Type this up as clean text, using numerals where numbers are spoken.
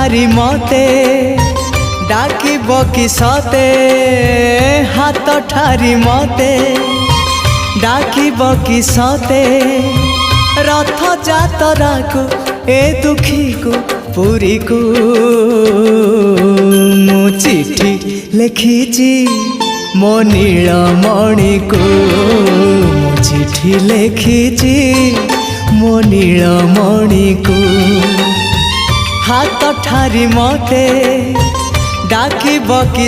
ठारी मते डाकिब कि सते हाथ ठारी मते डाकिब कि सते रथ जातरा को ए दुखी को पुरी को मु चिठी लिखिची मो नीलमणि को मु चिठी लिखिची मो नीलमणि को हाथ ठारी मते डाकिब कि